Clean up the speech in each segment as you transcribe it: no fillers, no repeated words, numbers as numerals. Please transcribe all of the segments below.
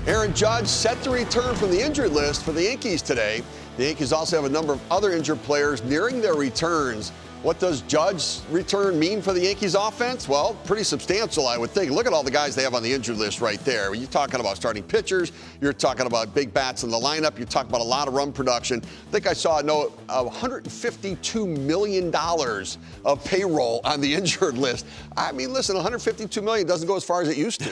Aaron Judge set to return from the injured list for the Yankees today. The Yankees also have a number of other injured players nearing their returns. What does Judge's return mean for the Yankees offense? Well, pretty substantial, I would think. Look at all the guys they have on the injured list right there. When you're talking about starting pitchers, you're talking about big bats in the lineup, you're talking about a lot of run production. I think I saw $152 million of payroll on the injured list. I mean, listen, $152 million doesn't go as far as it used to.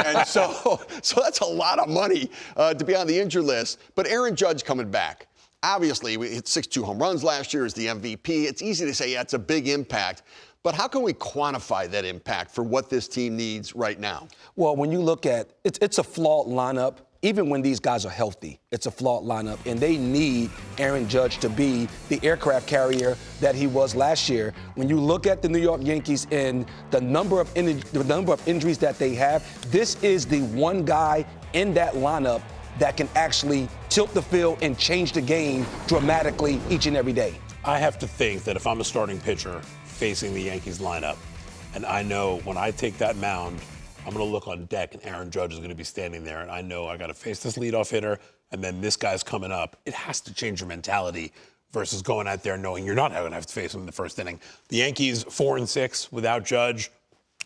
And so that's a lot of money to be on the injured list. But Aaron Judge coming back. Obviously, we hit 62 home runs last year as the MVP. It's easy to say, yeah, it's a big impact. But how can we quantify that impact for what this team needs right now? Well, when you look at it, it's a flawed lineup. Even when these guys are healthy, it's a flawed lineup, and they need Aaron Judge to be the aircraft carrier that he was last year. When you look at the New York Yankees and the number of injuries that they have, this is the one guy in that lineup that can actually tilt the field and change the game dramatically each and every day. I have to think that if I'm a starting pitcher facing the Yankees lineup, and I know when I take that mound, I'm going to look on deck and Aaron Judge is going to be standing there, and I know I got to face this leadoff hitter, and then this guy's coming up. It has to change your mentality versus going out there knowing you're not going to have to face him in the first inning. The Yankees 4-6 without Judge.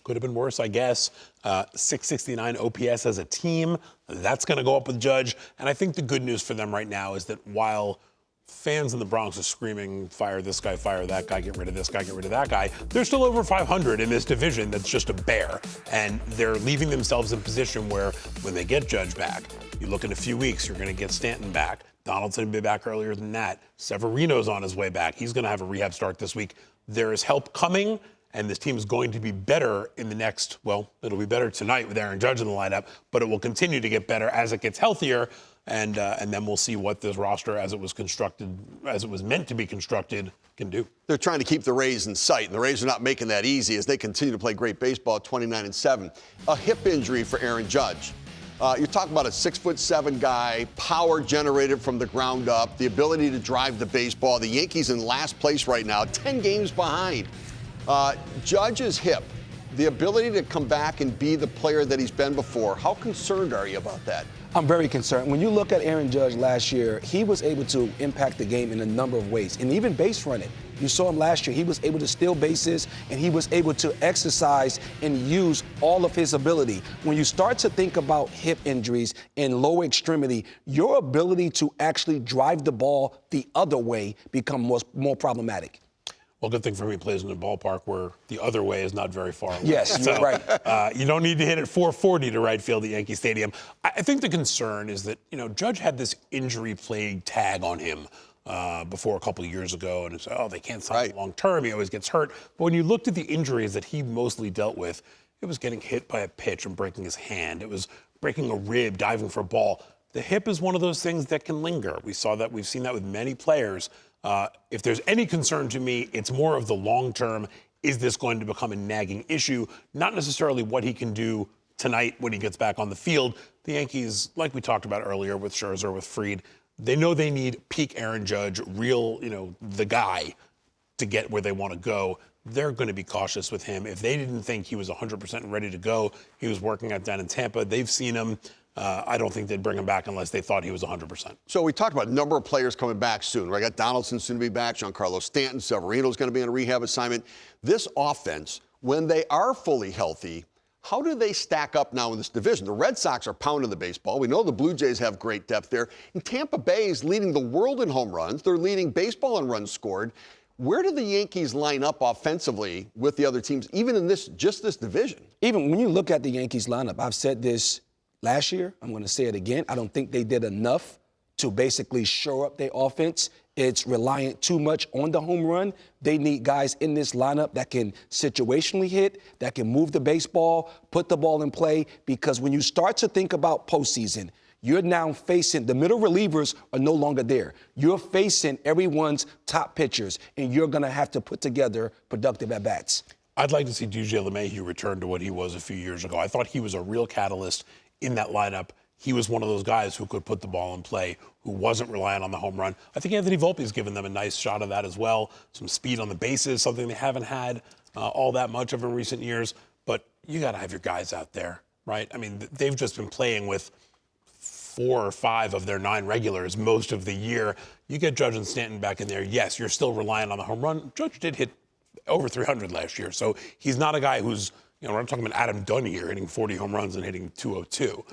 Could have been worse, I guess. 669 OPS as a team. That's going to go up with Judge. And I think the good news for them right now is that while fans in the Bronx are screaming, fire this guy, fire that guy, get rid of this guy, get rid of that guy, they're still over 500 in this division that's just a bear. And they're leaving themselves in position where when they get Judge back, you look in a few weeks, you're going to get Stanton back. Donaldson will be back earlier than that. Severino's on his way back. He's going to have a rehab start this week. There is help coming. And this team is going to be better in the next, well, it'll be better tonight with Aaron Judge in the lineup, but it will continue to get better as it gets healthier. And then we'll see what this roster, as it was constructed, as it was meant to be constructed, can do. They're trying to keep the Rays in sight, and the Rays are not making that easy as they continue to play great baseball at 29-7. A hip injury for Aaron Judge. You're talking about a 6'7" guy, power generated from the ground up, the ability to drive the baseball. The Yankees in last place right now, 10 games behind. Judge's hip, the ability to come back and be the player that he's been before. How concerned are you about that? I'm very concerned. When you look at Aaron Judge last year, he was able to impact the game in a number of ways, and even base running. You saw him last year. He was able to steal bases, and he was able to exercise and use all of his ability. When you start to think about hip injuries and lower extremity, your ability to actually drive the ball the other way becomes more problematic. Well, good thing for me, he plays in a ballpark where the other way is not very far away. Yes, you're right. You don't need to hit it 440 to right field at Yankee Stadium. I think the concern is that, Judge had this injury plague tag on him before a couple of years ago, and it's, they can't sign him long term. He always gets hurt. But when you looked at the injuries that he mostly dealt with, it was getting hit by a pitch and breaking his hand. It was breaking a rib, diving for a ball. The hip is one of those things that can linger. We've seen that with many players. If there's any concern to me, it's more of the long term. Is this going to become a nagging issue? Not necessarily what he can do tonight when he gets back on the field. The Yankees, like we talked about earlier with Scherzer, with Fried, they know they need peak Aaron Judge, real, the guy to get where they want to go. They're going to be cautious with him. If they didn't think he was 100% ready to go, he was working out down in Tampa. They've seen him. I don't think they'd bring him back unless they thought he was 100%. So we talked about a number of players coming back soon. I got Donaldson soon to be back, Giancarlo Stanton, Severino's going to be on a rehab assignment. This offense, when they are fully healthy, how do they stack up now in this division? The Red Sox are pounding the baseball. We know the Blue Jays have great depth there. And Tampa Bay is leading the world in home runs. They're leading baseball in runs scored. Where do the Yankees line up offensively with the other teams, even in this division? Even when you look at the Yankees lineup, I've said this last year, I'm going to say it again. I don't think they did enough to basically shore up their offense. It's reliant too much on the home run. They need guys in this lineup that can situationally hit, that can move the baseball, put the ball in play, because when you start to think about postseason, you're now facing the middle relievers are no longer there. You're facing everyone's top pitchers, and you're going to have to put together productive at-bats. I'd like to see DJ LeMahieu return to what he was a few years ago. I thought he was a real catalyst in that lineup. He was one of those guys who could put the ball in play, who wasn't relying on the home run. I think Anthony Volpe's given them a nice shot of that as well. Some speed on the bases, something they haven't had all that much of in recent years. But you got to have your guys out there, right? I mean, they've just been playing with 4 or 5 of their 9 regulars most of the year. You get Judge and Stanton back in there. Yes, you're still relying on the home run. Judge did hit over 300 last year, so he's not a guy who's, we're not talking about Adam Dunn here hitting 40 home runs and hitting 202.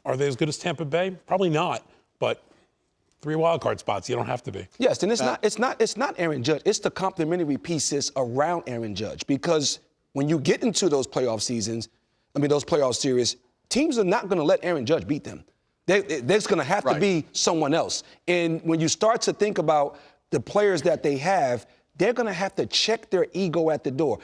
Are they as good as Tampa Bay? Probably not, but 3 wild card spots, you don't have to be. Yes, and it's not Aaron Judge. It's the complementary pieces around Aaron Judge, because when you get into those playoff seasons, those playoff series, teams are not going to let Aaron Judge beat them. There's going to have to be someone else. And when you start to think about the players that they have, they're going to have to check their ego at the door.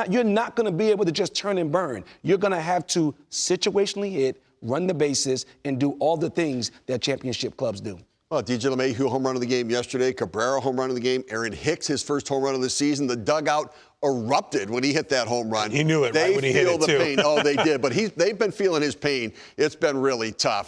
You're not going to be able to just turn and burn. You're going to have to situationally hit, run the bases, and do all the things that championship clubs do. Well, DJ LeMahieu, home run of the game yesterday. Cabrera, home run of the game. Aaron Hicks, his first home run of the season. The dugout erupted when he hit that home run. He knew it right when he hit it, too. They feel the pain. Oh, they did. But they've been feeling his pain. It's been really tough.